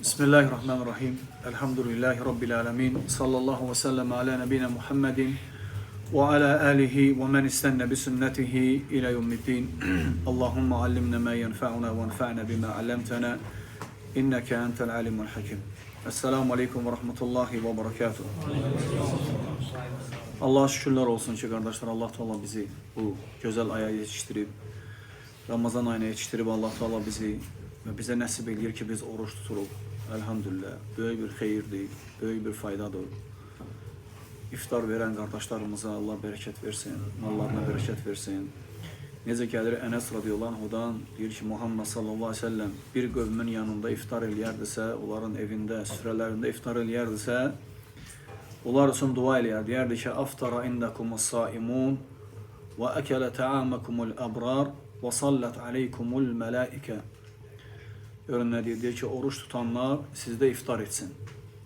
Bismillahirrahmanirrahim. Elhamdülillahi Rabbil alemin. Sallallahu ve sellem ala nebine Muhammedin ve ala alihi ve men istenne bi sünnetihi ila yevmiddin. Allahümme allimne ma yenfa'una ve enfa'na bima allamtana. İnneke entel alimul hakim. Esselamu aleyküm ve rahmetullahi ve berekatuhu. Allah'a şükürler olsun ki kardeşler, Allah Teala bizi bu güzel aya yetiştirip, Ramazan ayına yetiştirip Allah Teala bizi ve bize nasip ediyor ki biz oruç tuturup, elhamdülillah, böyük bir xeyirdir, böyük bir faydadır. İftar veren kardeşlerimize Allah bereket versin, mallarına bereket versin. Necə gəlir Enes radiyallahu anhudan, deyir ki, Muhammed sallallahu aleyhi ve sellem bir qövmün yanında iftar eləyərdisə, onların evində, süfrələrində iftar eləyərdisə, onlar üçün dua eləyər. Deyərdi ki, aftara indakumus saimun və əkələ ta'amakumul abrar və sallat aleykumul mələikə. Görün nə deyir? Deyir ki, oruç tutanlar sizdə iftar etsin.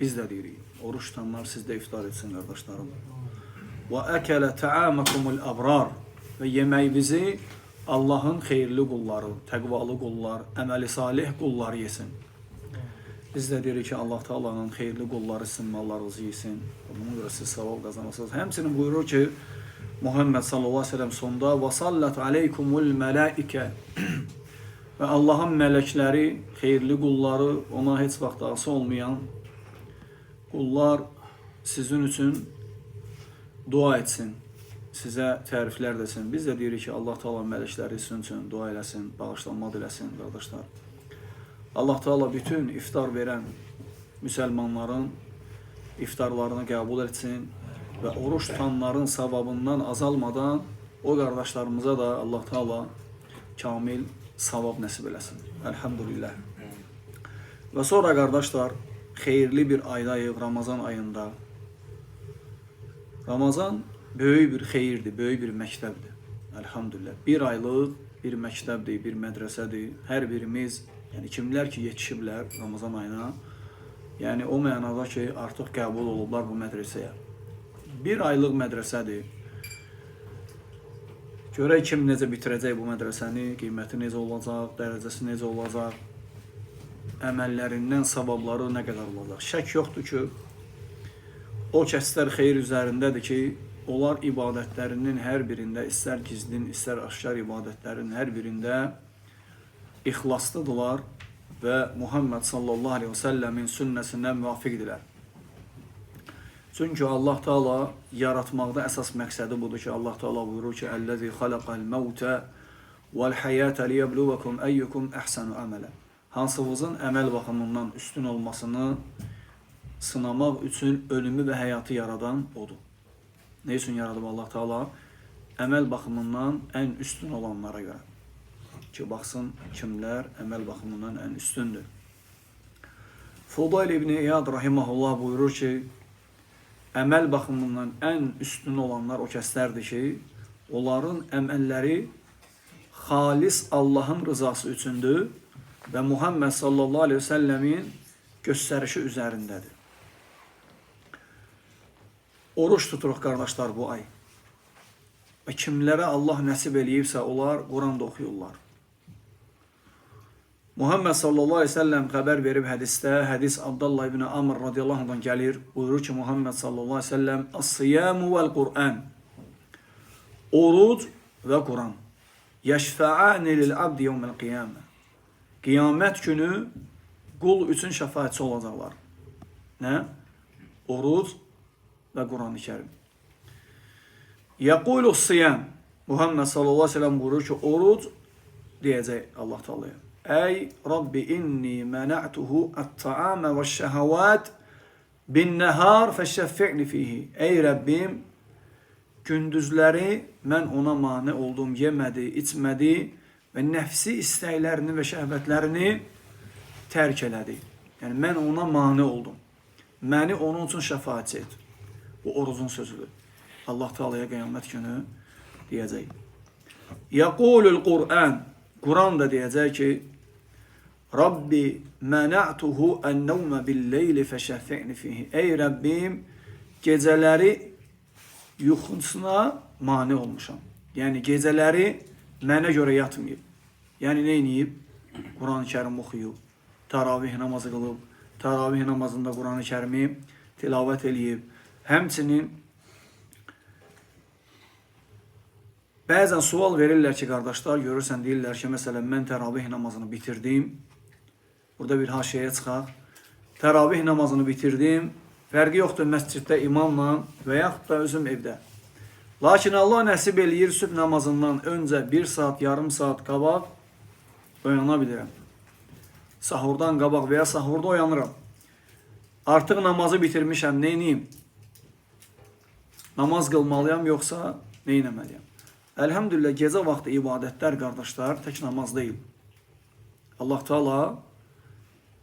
Biz də deyirik, oruç tutanlar sizdə iftar etsin, qardaşlarım. Və əkələ ta'amakumul abrar. Və yeməyimizi Allahın xeyirli qulları, təqvalı qullar, əməli salih qulları yesin. Biz də deyirik ki, Allah Taala'nın xeyirli qulları sizin mallarınızı yesin. Buna görə siz savab qazanırsınız. Həmçinin buyurur ki, Muhammed sallallahu aleyhi ve sellem sonda وَصَلَّتْ عَلَيْكُمُ الْمَلَائِكَ və Allahın mələkləri, xeyirli qulları, ona heç vaxt ası olmayan qullar sizin üçün dua etsin. Sizə təriflər desin. Biz də deyirik ki, Allah Teala mələkləri sizin üçün dua eləsin, bağışlanma diləsin, qardaşlar. Allah Teala bütün iftar verən müsəlmanların iftarlarını qəbul etsin və oruç tutanların savabından azalmadan o qardaşlarımıza da Allah Teala kamil savab nəsib eləsin. Elhamdülillah. Və sonra qardaşlar, xeyirli bir aydayıq Ramazan ayında. Ramazan böyük bir xeyirdir, böyük bir məktəbdir. Elhamdülillah. Bir aylıq bir məktəbdir, bir mədrəsədir. Hər birimiz, yəni kimlər ki yetişiblər Ramazan ayına, yəni o mənada ki artıq qəbul olublar bu mədrəsəyə. Bir aylıq mədrəsədir. Görək kim necə bitirəcək bu mədrəsəni, qiyməti necə olacaq, dərəcəsi necə olacaq, əməllərindən savabları nə qədər olacaq. Şək yoxdur ki, o kəslər xeyir üzərindədir ki, onlar ibadətlərinin hər birində, istər gizlin, istər aşkar ibadətlərin hər birində ixlaslıdırlar və Muhammed sallallahu aleyhi ve sellemin sünnəsindən müvafiqdirlər. Çünki Allah Teala yaratmaqda əsas məqsədi budur ki, Allah Teala buyurur ki, "Ellezî xalaqal mevte vel hayate liyebluvekum eyyukum ahsanu amela." Hansınızın əməl baxımından üstün olmasını sınamaq üçün ölümü və həyatı yaradan odur. Ne üçün yaradıb Allah Teala? Əməl baxımından ən üstün olanlara görə. Ki, baxsın kimlər əməl baxımından ən üstündür. Fudayl ibn İyad rahimahullah buyurur ki, əməl baxımından ən üstün olanlar o kəslərdir ki, onların əməlləri xalis Allahın rızası üçündür və Muhammed sallallahu aleyhi ve sellemin göstərişi üzərindədir. Oruç tuturuq qardaşlar bu ay. Və kimlərə Allah nəsib eləyibsə, onlar Quranda oxuyurlar. Muhammed sallallahu aleyhi ve sellem xəbər verib hədisdə, hədis Abdullah ibn Amr radiyallahu anhdan gəlir, buyurur ki, Muhammed sallallahu aleyhi ve sellem, "As-siyamu vel-Qur'an." Oruc və Quran. Yəşfə'ani lil-abdi yevmel-qiyamə. Qiyamət günü qul üçün şəfaətçi olacaqlar. Nə? Oruc və Quran-ı Kərim. Yəqulu-s-siyam. Muhammed sallallahu aleyhi ve sellem buyurur ki, oruc deyəcək Allah Teala'ya. Ey Rabbi inni məna'tuhu at-ta'ame və şəhəvat bin-nəhar fəşşəffi'ni fihi. Ey Rəbbim, gündüzləri mən ona mane oldum, yemədi, içmədi və nəfsi istəklərini və şəhvətlərini tərk elədi. Yəni mən ona mane oldum. Məni onun üçün şəfaətçi et. Bu orucun sözüdür. Allah Teala'ya qiyamət günü deyəcək. Yəqulul Qur'an. Quran da deyəcək ki, Rabbi məna'tuhu ən-nəvmə bil-leyli fəşəffi'ni fihi. Ey Rəbbim, gecələri yuxusuna mane olmuşam. Yəni gecələri mənə görə yatmayıb. Yəni nə edib? Quran-ı Kərim oxuyub, taravih namazı qılıb, təravih namazında Quran-ı Kərimi tilavət eləyib. Həmçinin bəzən sual verirlər ki, qardaşlar, görürsən, deyirlər ki, məsələn, mən təravih namazını bitirdim. Burada bir haşiyəyə çıxaq. Təravih namazını bitirdim. Fərqi yoxdur məsciddə imamla və yaxud da özüm evdə. Lakin Allah nəsib eləyir, sübh namazından öncə 1 saat, yarım saat qabaq oyana bilirəm. Sahurdan qabaq və ya sahurda oyanıram. Artıq namazı bitirmişəm, neyniyim? Namaz qılmalıyam, yoxsa neynəməliyəm? Elhamdülillah, gecə vaxtı ibadətlər, qardaşlar, tək namaz deyil. Allah Teala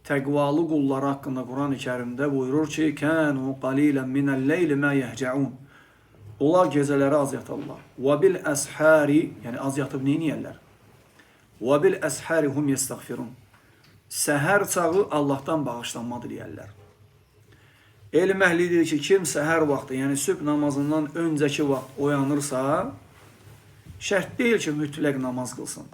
təqvalı qulları haqqında Quran-ı Kərimdə buyurur ki, "Kanu qalilan minəl-leyli ma yehcaun." Onlar gecələri az yatarlar. "Və bil ashari", yəni az yatıb nə edirlər? "Və bil ashari hum yestəğfirun." Səhər çağı Allahdan bağışlanma diləyirlər. Elm əhli deyir ki, kim səhər vaxtı, yəni sübh namazından öncəki vaxt oyanırsa, şərt deyil ki, mütləq namaz qılsın.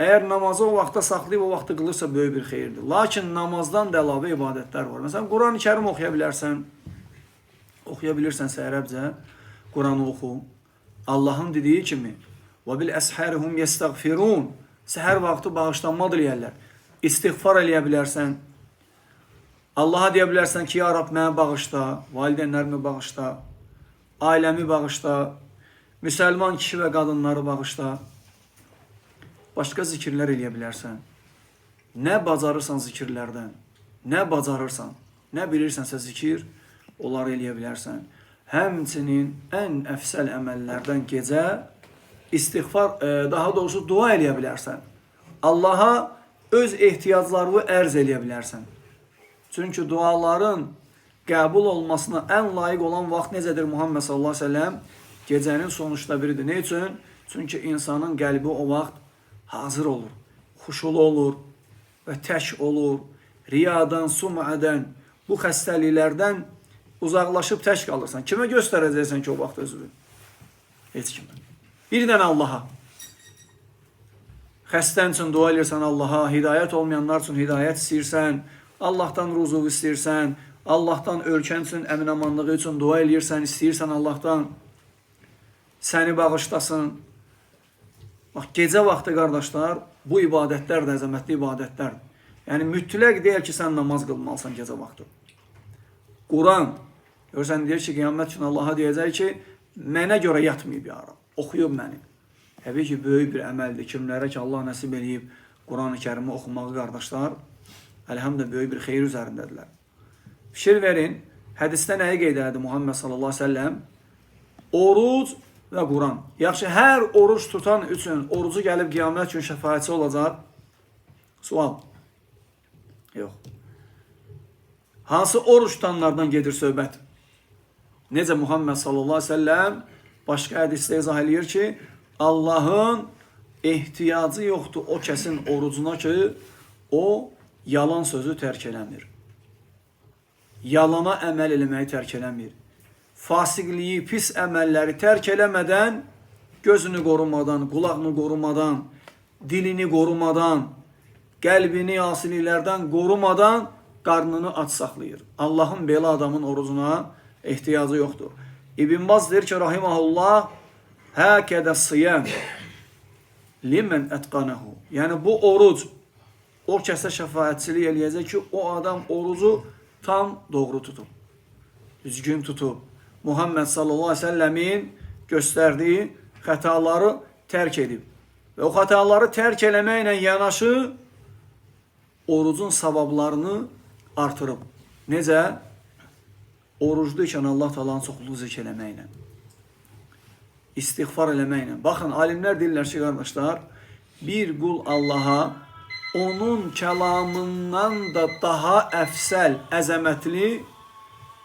Əgər namazı o vaxta saxlayıb, o vaxtı qılırsa böyük bir xeyirdir. Lakin namazdan da əlavə ibadətlər var. Məsələn, Quran-ı Kərim oxuya bilərsən, oxuya bilirsənsə ərəbcə, Quranı oxu. Allahın dediyi kimi, "Və bil əsharihum yestəğfirun." Səhər vaxtı bağışlanma diləyərlər. İstiğfar eləyə bilərsən. Allaha deyə bilərsən ki, "Ya Rab, məni bağışla, valideynlərimi bağışla, ailəmi bağışla, müsəlman kişi və qadınları bağışla." Başqa zikirlər eləyə bilərsən. Nə bacarırsan zikirlərdən, nə bacarırsan, nə bilirsənsə zikir, onları eləyə bilərsən. Həmçinin ən əfsəl əməllərdən gecə istiğfar, daha doğrusu dua eləyə bilərsən. Allaha öz ehtiyaclarını ərz eləyə bilərsən. Çünki duaların qəbul olmasına ən layiq olan vaxt necədir Muhammed sallallahu əleyhi və səlləm? Gecənin sonuçta biridir. Ne üçün? Çünki insanın qəlbi o vaxt hazır olur, xuşulu olur və tək olur. Riyadan, sum'adən, bu xəstəliklərdən uzaqlaşıb tək qalırsan. Kimə göstərəcəksən ki, o vaxt özünü? Heç kimə. Bir dənə Allaha. Xəstən üçün dua edirsən Allaha, hidayət olmayanlar üçün hidayət istəyirsən, Allahdan ruzuq istəyirsən, Allahdan ölkən üçün əmin-amanlığı üçün dua edirsən, istəyirsən Allahdan səni bağışlasın. Bax, gecə vaxtı qardaşlar, bu ibadətlər də əzəmətli ibadətlərdir. Yəni, mütləq deyil ki, sən namaz qılmalısan gecə vaxtı. Quran, görürsən, deyir ki, qiyamət üçün Allaha deyəcək ki, mənə görə yatmayıb yarım, oxuyub məni. Təbii ki, böyük bir əməldir. Kimlərə ki, Allah nəsib eləyib Quran-ı Kərimi oxumağı qardaşlar, əlhamdülillah böyük bir xeyir üzərindədirlər. Fikir verin, hədisdə nəyi qeyd elədi Muhammed sallallahu aleyhi ve sellem? Oruc və Quran. Yaxşı, hər oruç tutan üçün orucu gəlib qiyamət üçün şəfaətçi olacaq? Sual. Yox. Hansı oruç tutanlardan gedir söhbət? Necə Muhammed sallallahu aleyhi ve sellem başqa hədisdə izah eləyir ki, Allahın ehtiyacı yoxdur o kəsin orucuna ki, o yalan sözü tərk eləmir. Yalana əməl eləməyi tərk eləmir. Fasiqliyi, pis əməlləri tərk eləmədən, gözünü qorumadan, qulağını qorumadan, dilini qorumadan, qəlbini asiliklərdən qorumadan qarnını aç saxlayır. Allahın belə adamın orucuna ehtiyacı yoxdur. İbn Baz deyir ki, rahimahullah, həkədə siyəm limən ətqanahu. Yəni, bu oruc o kəsə şəfaətçilik eləyəcək ki, o adam orucu tam doğru tutub, düzgün tutub. Muhammed sallallahu aleyhi ve sellemin göstərdiyi xətaları tərk edib. Və o xətaları tərk eləməklə yanaşı orucun savablarını artırıb. Necə? Orucluykən Allah Taala'nın çoxluğu zikr eləməklə, istiğfar eləməklə. Baxın, alimlər deyirlər ki, qardaşlar, bir qul Allaha onun kəlamından da daha əfsəl, əzəmətli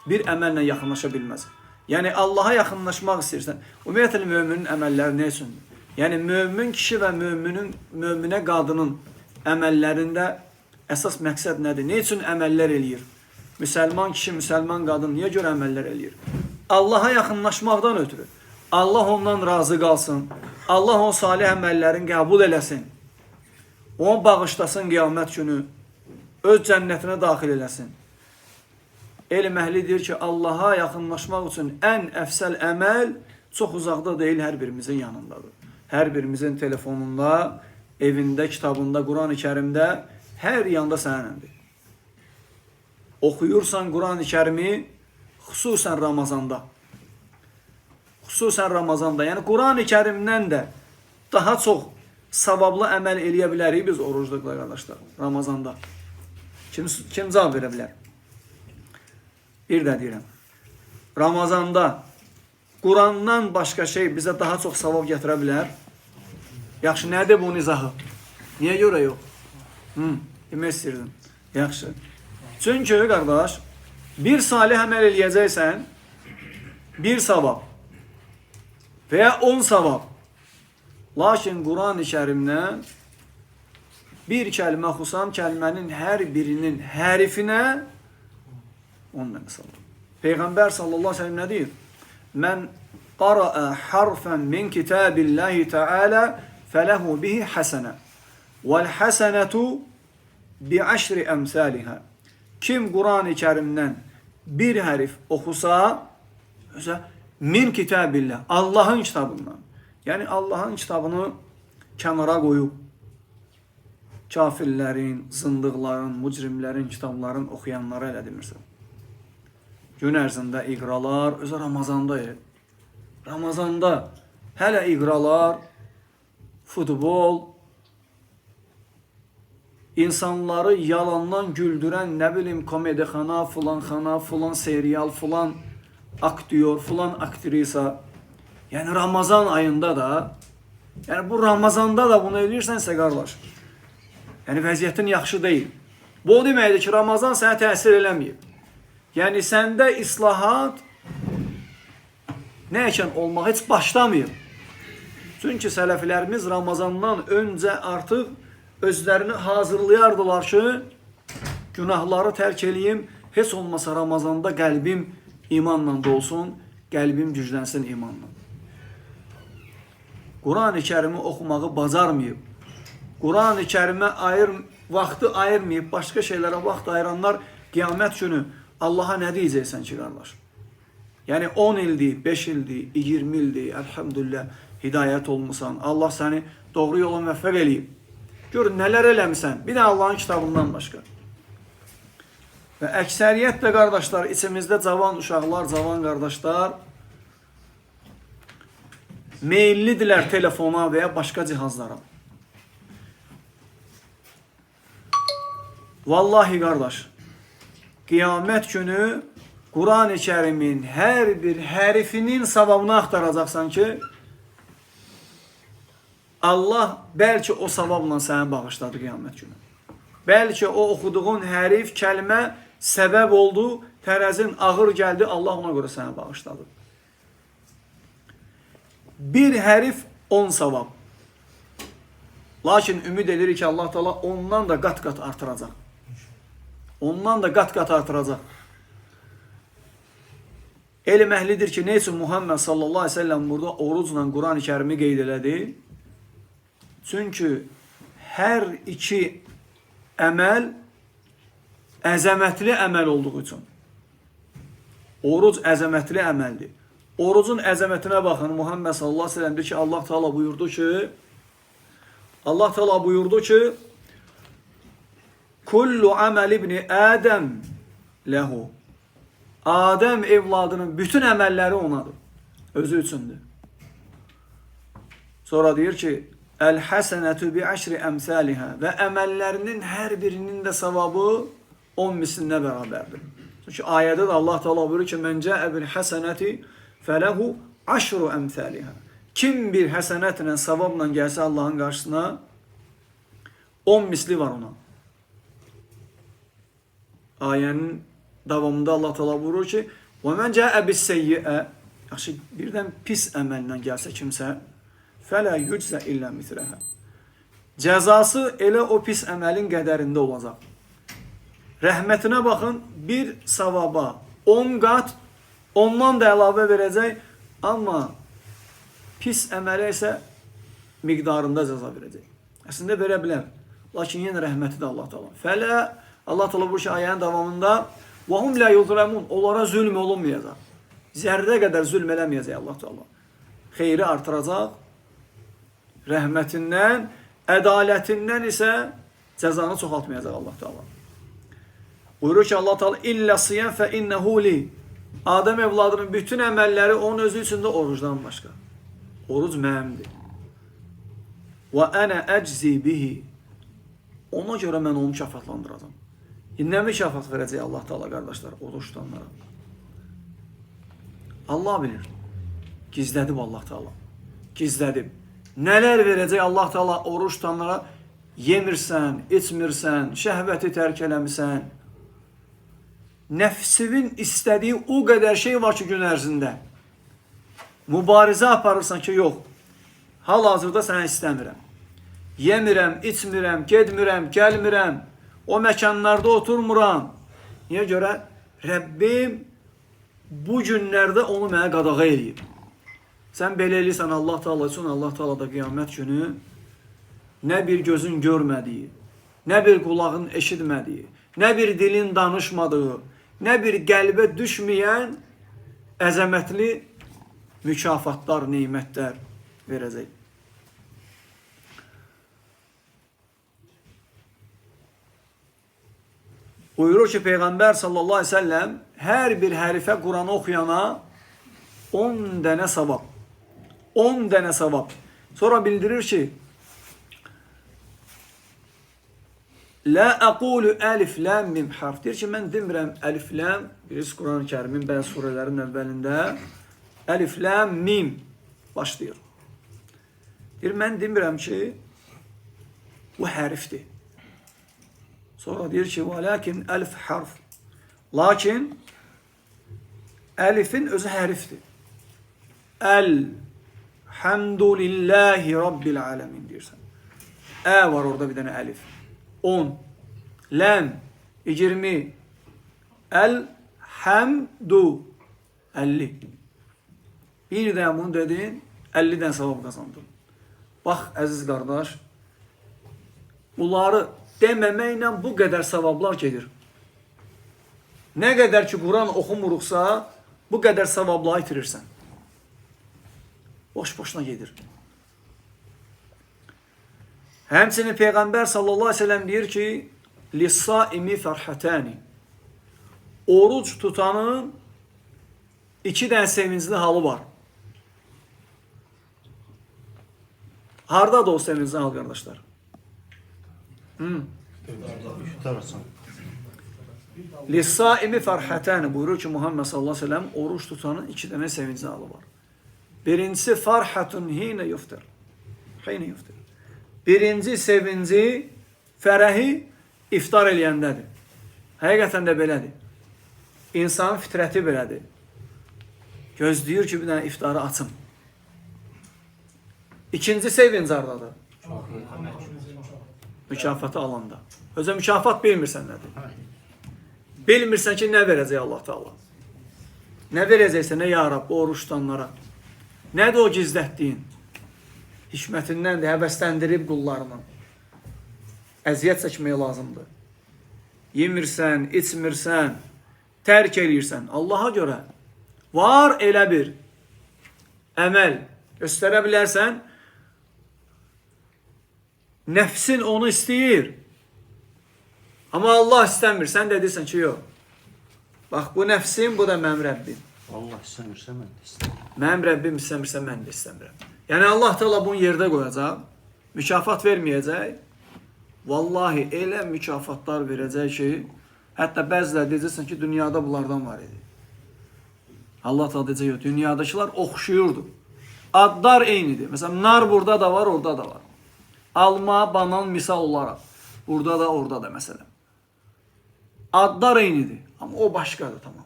bir əməllə yaxınlaşa bilməz. Yəni, Allaha yaxınlaşmaq istəyirsən. Ümumiyyətlə, müminin əməlləri nə üçündür? Yəni, mömin kişi və möminə qadının əməllərində əsas məqsəd nədir? Ne üçün əməllər eləyir? Müsəlman kişi, müsəlman qadın niyə görə əməllər eləyir? Allaha yaxınlaşmaqdan ötürü. Allah ondan razı qalsın. Allah o salih əməllərin qəbul eləsin. Onu bağışlasın qiyamət günü. öz cənnətinə daxil eləsin. Elm əhli deyir ki, Allaha yaxınlaşmaq üçün ən əfsəl əməl çox uzaqda deyil, hər birimizin yanındadır. Hər birimizin telefonunda, evində, kitabında, Quran-ı Kərimdə, hər yanda sənindir. Oxuyursan Quran-ı Kərimi, xüsusən Ramazanda. Xüsusən Ramazanda. Yəni, Quran-ı Kərimdən də daha çox savablı əməl eləyə bilərik biz orucluqla qardaşlar, Ramazanda. Kim cavab verə bilər? Bir də deyirəm. Ramazanda Qurandan başqa şey bizə daha çox savab gətirə bilər. Yaxşı, nədir bu izahı? Niyə görə yox? Demək istəyirdim. Yaxşı. Çünki, qardaş, bir salih əməl eləyəcəksən, bir savab və ya 10 savab. Lakin Quran-ı Kərimdən bir kəlmə oxusam, kəlmənin hər birinin hərifinə 10 dənə savab. Peyğəmbər sallallahu aleyhi ve sellem nə deyir? Mən qara'a harfən min kitabillahi ta'ala fələhu bihi həsənə vəl həsənətu bi əşri əmsəlihə. Kim Quran-ı Kərimdən bir hərif oxusa, min kitabillah, Allahın kitabından. Yəni Allahın kitabını kənara qoyub, kafirlərin, zındıqların, mücrimlərin kitablarını oxuyanlara elə demirsən. Gün ərzində iqralar, özü Ramazanda. Ramazanda hələ iqralar, futbol, insanları yalandan güldürən, nə bilim, komediyxana, filan serial, filan aktyor, filan aktrisa. Yəni Ramazan ayında da, yəni bu Ramazanda da bunu eləyirsənsə qardaş, yəni vəziyyətin yaxşı deyil. Bu o deməkdir ki, Ramazan sənə təsir eləməyib. Yəni səndə islahat nə üçün olmaq heç başlamayıb. Çünki sələflərimiz Ramazandan öncə artıq özlərini hazırlayardılar ki, günahları tərk eləyim, heç olmasa Ramazanda qəlbim imanla dolsun, qəlbim güclənsin imanla. Quran-ı Kərimi oxumağı bacarmayıb, Quran-ı Kərimə vaxtı ayırmayıb, başqa şeylərə vaxt ayıranlar qiyamət günü Allaha nə deyəcəksən ki, qardaş? Yəni 10 ildir, 5 ildir, 20 ildir, əlhamdülillah, hidayət olmusan, Allah səni doğru yola müvəffəq eləyib. Gör, nələr eləmisən, bir də Allahın kitabından başqa. Və əksəriyyətlə qardaşlar, içimizdə cavan uşaqlar, cavan qardaşlar meyillidirlər telefona və ya başqa cihazlara. Vallahi qardaş, qiyamət günü Quran-ı Kərimin hər bir hərfinin savabını axtaracaqsan ki, Allah bəlkə o savabla səni bağışladı qiyamət günü. Bəlkə o oxuduğun hərif, kəlmə səbəb oldu, tərəzin ağır gəldi, Allah ona görə səni bağışladı. Bir hərif 10 savab. Lakin ümid edirik ki, Allah Teala ondan da qat-qat artıracaq. Ondan da qat-qat artıracaq. Elm əhlidir ki, nə üçün Muhammed sallallahu aleyhi ve sellem burada orucla Quran-ı Kərimi qeyd elədi? Çünki hər iki əməl əzəmətli əməl olduğu üçün. Oruc əzəmətli əməldir. Orucun əzəmətinə baxın, Muhammed sallallahu aleyhi ve sellem deyir ki, Allah Teala buyurdu ki, Kullu əməl ibni Ədəm ləhu. Adəm evladının bütün əməlləri onadır. Özü üçündür. Sonra deyir ki, Əl-həsənətü bi-əşri əmsəlihə. Və əməllərinin hər birinin də savabı 10 mislinə bərabərdir. Çünki ayədə də Allah Teala buyurur ki, Mən cəə bil-həsənəti fələhu əşru əmsəlihə. Kim bir həsənətlə, savabla gəlsə Allahın qarşısına 10 misli var ona. Ayənin davamında Allah Teala buyurur ki, وَمَنْ جَاءَ بِالسَّيِّئَ. Yaxşı, birdən pis əməllə gəlsə kimsə, فَلَا يُجْزَ إِلَّا مِثْلَهَا. Cəzası elə o pis əməlin qədərində olacaq. Rəhmətinə baxın, bir savaba 10 qat, ondan da əlavə verəcək, amma pis əmələ isə miqdarında cəza verəcək. Əslində verə bilər, lakin yenə rəhməti də Allah Teala. Fələ Allah Teala bu ayənin davamında və hum la yuzlamun, onlara zülm olunmayacaq. Zərrə qədər zülm eləməyəcək Allah Teala. Xeyri artıracaq. Rəhmətindən, ədalətindən isə cəzanı çoxaltmayacaq Allah Teala. Buyurur ki Allah Teala illə siyam fə innəhu li. Adəm evladının bütün əməlləri onun özü üçündə orucdan başqa. Oruc mənimdir. Və ənə əczi bihi. Ona görə mən onu mükafatlandıracam. Nə mükafat verəcək Allah Teala qardaşlar oruç tutanlara? Allah bilir. Gizlədib Allah Teala. Gizlədib. Nələr verəcək Allah Teala oruç tutanlara? Yemirsən, içmirsən, şəhvəti tərk eləmirsən. Nəfsinin istədiyi o qədər şey var ki gün ərzində. Mübarizə aparırsan ki yox. Hal-hazırda səni istəmirəm. Yemirəm, içmirəm, gedmirəm, gəlmirəm. O məkanlarda oturmuram. Niyə görə? Rəbbim bu günlərdə onu mənə qadağa eləyib. Sən belə eləyirsən Allah Teala üçün, Allah Teala da qiyamət günü nə bir gözün görmədiyi, nə bir qulağın eşitmədiyi, nə bir dilin danışmadığı, nə bir qəlbə düşməyən əzəmətli mükafatlar, neymətlər verəcək. Buyurur ki Peyğəmbər sallallahu aleyhi ve sellem hər bir hərifə Quranı oxuyana 10 dənə savab. 10 dənə savab. Sonra bildirir ki La aqulu alif lam mim harf. Deyir ki mən demirəm alif lam. Birisi Quran-ı Kərimin bəzi surələrin əvvəlində alif lam mim başlayır. Deyir mən demirəm ki bu hərfdir. Sonra deyir ki velakin alif harf. Lakin alifin özü hərfdir. Elhamdülillahi rabbil alamin deyirsən. Var orada bir dənə alif. 10, lam, 20, el-hamdu, 50. Bir də bunu dedin, 50-dən savab qazandın. Bax, əziz qardaş, bunları deməməklə bu qədər savablar gedir. Nə qədər ki, Quran oxumuruqsa, bu qədər savabları itirirsən. Boş-boşuna gedir. Həmçinin Peyğəmbər sallallahu aleyhi ve sellem deyir ki, Lissaimi fərhətəni. Oruc tutanın 2 dənə sevincli halı var. Hardadır o sevincli hal qardaşlar? Lissaimi fərhətəni buyurur ki, Muhammed sallallahu aleyhi ve sellem oruç tutanın 2 dənə sevincli halı var. Birincisi fərhətun hinə yuftir. Hinə yuftir. Birinci sevinci, fərəhi iftar eləyəndədir. Həqiqətən də belədir. İnsanın fitrəti belədir. Gözləyir ki, bir dənə iftarı açım. İkinci sevinci hardadır? Mükafatı alanda. Özə mükafat bilmirsən nədir? Bilmirsən ki, nə verəcək Allah Teala? Nə verəcəksə, nə ya Rabbi, oruç tutanlara? Nədir o gizlətdiyin? Hikmətindən də həvəsləndirib qullarını. Əziyyət çəkməyə lazımdır. Yemirsən, içmirsən, tərk eləyirsən. Allaha görə var elə bir əməl göstərə bilərsən. Nəfsin onu istəyir. Amma Allah istəmir. Sən də deyirsən ki, yox. Bax, bu nəfsim, bu da mənim Rəbbim. Allah istəmirsə, mən də istəmirəm. Mənim Rəbbim istəmirsə, mən də istəmirəm. Yəni Allah Teala bunu yerdə qoyacaq, mükafat verməyəcək. Vallahi elə mükafatlar verəcək ki, hətta bəzilər deyəcəksən ki, dünyada bunlardan var idi. Allah Teala deyəcək, yox, dünyadakılar oxşuyurdu. Adlar eynidir. Məsələn, nar burada da var, orada da var. Alma, banan misal olaraq. Burada da, orada da məsələn. Adlar eynidir, amma o başqadır, tamam.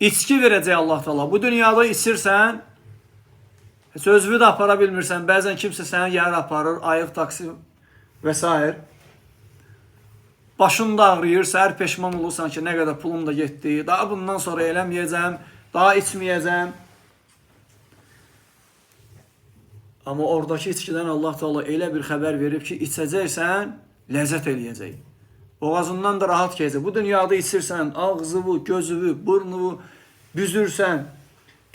İçki verəcək Allah Teala. Bu dünyada içirsən, sözünü də apara bilmirsən, bəzən kimsə sənə yer aparır, ayıq taksi və s. Başın da ağrıyır, səhər peşman olursan ki, nə qədər pulum da getdi, daha bundan sonra eləməyəcəm, daha içməyəcəm. Amma oradakı içkidən Allah Teala elə bir xəbər verib ki, içəcəksən, ləzzət eləyəcək. Boğazından da rahat keçir. Bu dünyada içirsən, ağzını, gözünü, burnunu büzürsən.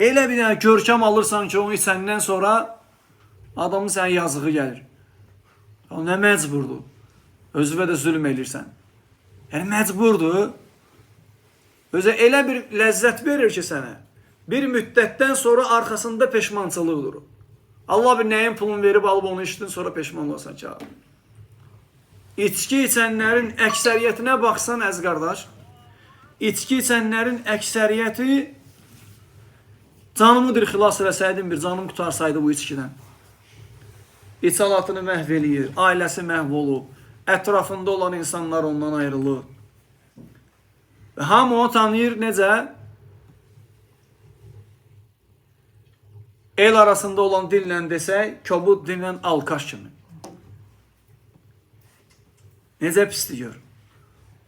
Elə bir dənə görkəm alırsan ki, onu içəndən sonra adamın sənə yazığı gəlir. O nə məcburdur? Özünə də zülm edirsən. Yəni məcburdur. Özə elə bir ləzzət verir ki sənə. Bir müddətdən sonra arxasında peşmançılıq durur. Allah bir nəyin pulunu verib alıb onu içdin, sonra peşman olasan ki. İçki içənlərin əksəriyyətinə baxsan əziz qardaş, içki içənlərin əksəriyyəti canımıdır xilas eləsəydim, bir canım qutarsaydı bu içkidən. İçalatını məhv eləyir, ailəsi məhv olub, ətrafında olan insanlar ondan ayrılır. Və hamı onu tanıyır necə? El arasında olan dillə desək, kobud dillə alkaş kimi. Necə pisdir gör.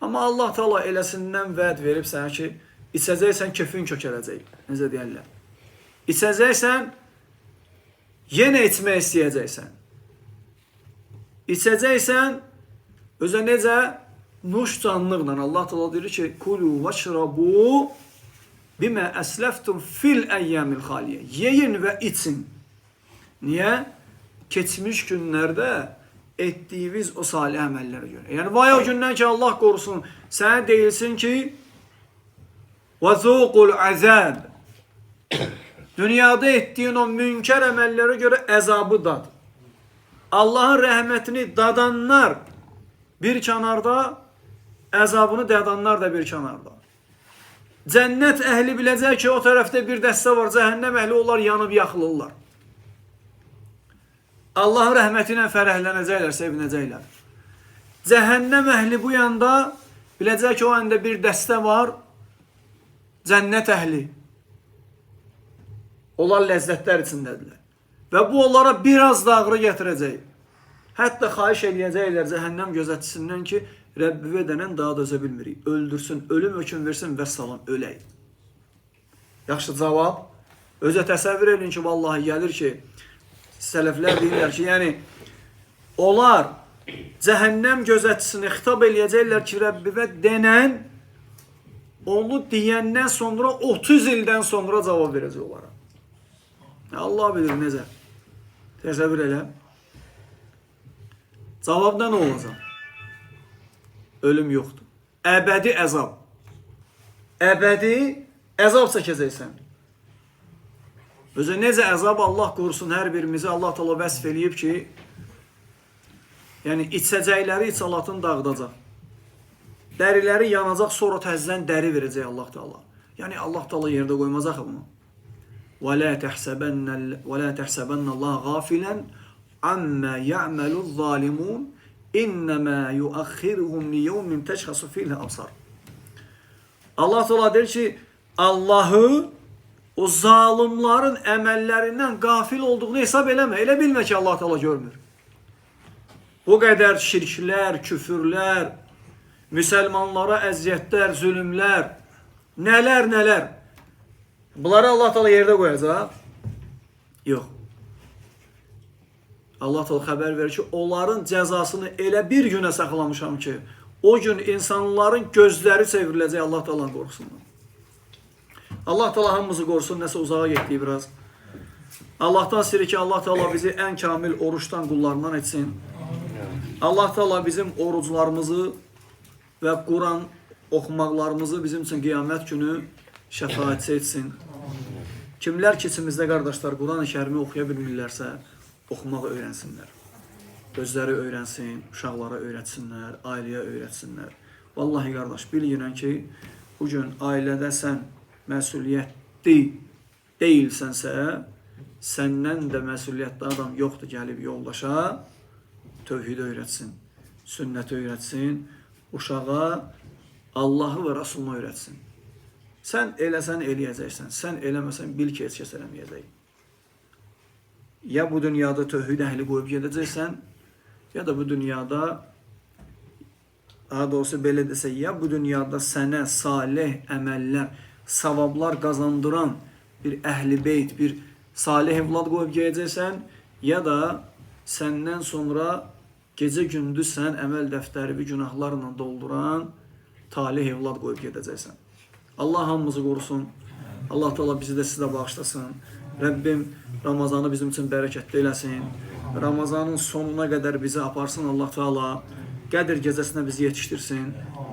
Amma Allah Teala eləsindən vəd verib sənə ki, içəcəksən kefin kökələcək. Necə deyərlər? İçəcəksən, yenə içmək istəyəcəksən. İçəcəksən, özə necə? Nuş canlıqla Allah Teala deyir ki, kulu vaşrabu bimə əsləftum fil əyyəmil xaliyə. Yeyin və için. Niyə? Keçmiş günlərdə etdiyiniz o salih əməllərə görə. Yəni, vay o gündən ki, Allah qorusun, sənə deyilsin ki, وَذُوقُ الْعَذَابِ Dünyada etdiyin o münkər əməllərə görə əzabı dad. Allahın rəhmətini dadanlar bir kənarda, əzabını dadanlar da bir kənarda. Cənnət əhli biləcək ki, o tərəfdə bir dəstə var, cəhənnəm əhli onlar yanıb yaxılırlar. Allahın rəhməti ilə fərəhlənəcəklər, sevinəcəklər. Cəhənnəm əhli bu yanda biləcək ki, o yanda bir dəstə var, cənnət əhli. Onlar ləzzətlər içindədirlər. Və bu onlara biraz da ağrı gətirəcək. Hətta xahiş eləyəcəklər cəhənnəm gözətçisindən ki, Rəbbivə dənən daha dözə bilmirik. Öldürsün, ölüm hökm versin və salam, ölək. Yaxşı cavab. Özə təsəvvür edin ki, vallahi gəlir ki, sələflər deyirlər ki, yəni, onlar cəhənnəm gözətçisini xitab eləyəcəklər ki, Rəbbivə denən, onu deyəndən sonra 30 ildən sonra cavab verəcək onlara. Allah bilir necə. Təsəvvür elə. Cavabda nə olacaq? Ölüm yoxdur. Əbədi əzab. Əbədi əzab çəkəcəksən. Özə necə əzab Allah qorusun hər birimizi Allah Teala vəsf eləyib ki, yəni içəcəkləri içalatın dağıdacaq. Dəriləri yanacaq, sonra təzdən dəri verəcək Allah Teala. Yəni Allah Teala yerdə qoymayacaq bunu. وَلَا تَحْسَبَنَّ اللّٰهَ غَافِلًا عَمَّا يَعْمَلُ الظَّالِمُونَ اِنَّمَا يُؤَخِّرُهُمْ لِيَوْمٍ تَشْخَصُ فِيهِ الْأَبْصَارُ Allah Teala deyir ki, Allahı o zalimların əməllərindən qafil olduğunu hesab eləmə. Elə bilmə ki, Allah Teala görmür. O qədər şirklər, küfürlər, müsəlmanlara əziyyətlər, zülümlər, nələr. Bunları Allah Teala yerdə qoyacaq? Yox. Allah Teala xəbər verir ki, onların cəzasını elə bir günə saxlamışam ki, o gün insanların gözləri çevriləcək Allah Teala'nın qorxusundan. Allah Teala hamımızı qorusun, nəsə uzağa getdik biraz. Allahdan istəyir ki, Allah Teala bizi ən kamil oruçdan qullarından etsin. Allah Teala bizim oruclarımızı və Quran oxumaqlarımızı bizim üçün qiyamət günü şəfaətçi etsin. Kimlər ki, içimizdə qardaşlar Quran-ı Kərimi oxuya bilmirlərsə, oxumağı öyrənsinlər. Özləri öyrənsin, uşaqlara öyrətsinlər, ailəyə öyrətsinlər. Vallahi qardaş, bilirəm ki, bugün ailədə sən məsuliyyətli deyilsənsə, səndən də məsuliyyətli adam yoxdur gəlib yoldaşa, tövhid öyrətsin, sünnət öyrətsin, uşağa Allahı və Rasulunu öyrətsin. Sən eləsən eləyəcəksən, sən eləməsən bil ki, heç kəs eləməyəcək. Ya bu dünyada tövhid əhli qoyub gedəcəksən, ya da bu dünyada, daha doğrusu belə desək, ya bu dünyada sənə salih əməllər, savablar qazandıran bir əhl-i beyt, bir salih evlad qoyub gedəcəksən, ya da səndən sonra gecə gündüz sən əməl dəftəri günahlarla dolduran talih evlad qoyub gedəcəksən. Allah hamımızı qorusun. Allah Teala bizi də sizə bağışlasın. Rəbbim Ramazanı bizim üçün bərəkətli eləsin. Ramazanın sonuna qədər bizi aparsın Allah Teala. Qədir gecəsinə bizi yetişdirsin.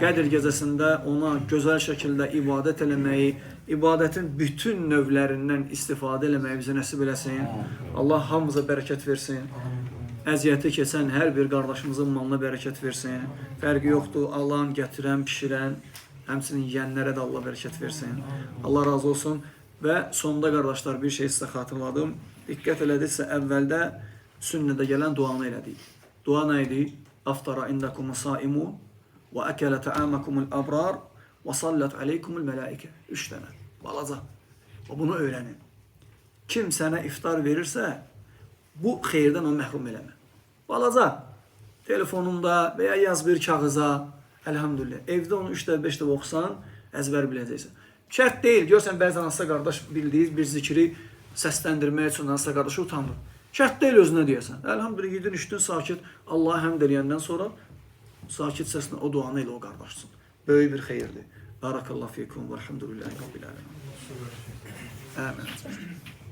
Qədir gecəsində ona gözəl şəkildə ibadət eləməyi, ibadətin bütün növlərindən istifadə eləməyi bizə nəsib eləsin. Allah hamımıza bərəkət versin. Əziyyəti keçən hər bir qardaşımızın malına bərəkət versin. Fərqi yoxdur, Allahın gətirən, pişirən, həmçinin yeyənlərə də Allah bərəkət versin. Allah razı olsun. Və sonunda qardaşlar bir şey sizə xatırladım. Diqqət elədiksə əvvəldə sünnədə gələn duanı elədik. Dua nə idi? Aftara indakum saimun və əkələ təamakumul abrar və sallat aleykumul mələikə. 3 dənə. Balaca. Və bunu öyrənin. Kim sənə iftar verirsə, bu xeyirdən onu məhrum eləmə. Balaca. Telefonunda və ya yaz bir kağıza. Elhamdülillah. Evdə onu 3 dəfə 5 dəfə oxusan, əzbər biləcəksən. Şərt deyil. Görsən bəzən hansısa qardaş bildiyiz bir zikri səsləndirmək üçün hansısa qardaşı utanır. Şərt deyil özünə deyəsən. Elhamdülillah yedin, içdin, sakit. Allah'a həmd eləyəndən sonra sakit səslə o duanı ilə o qardaşsın. Böyük bir xeyirdir. Barakallahu fikum və elhamdülillahi rabbil alemin. Amin.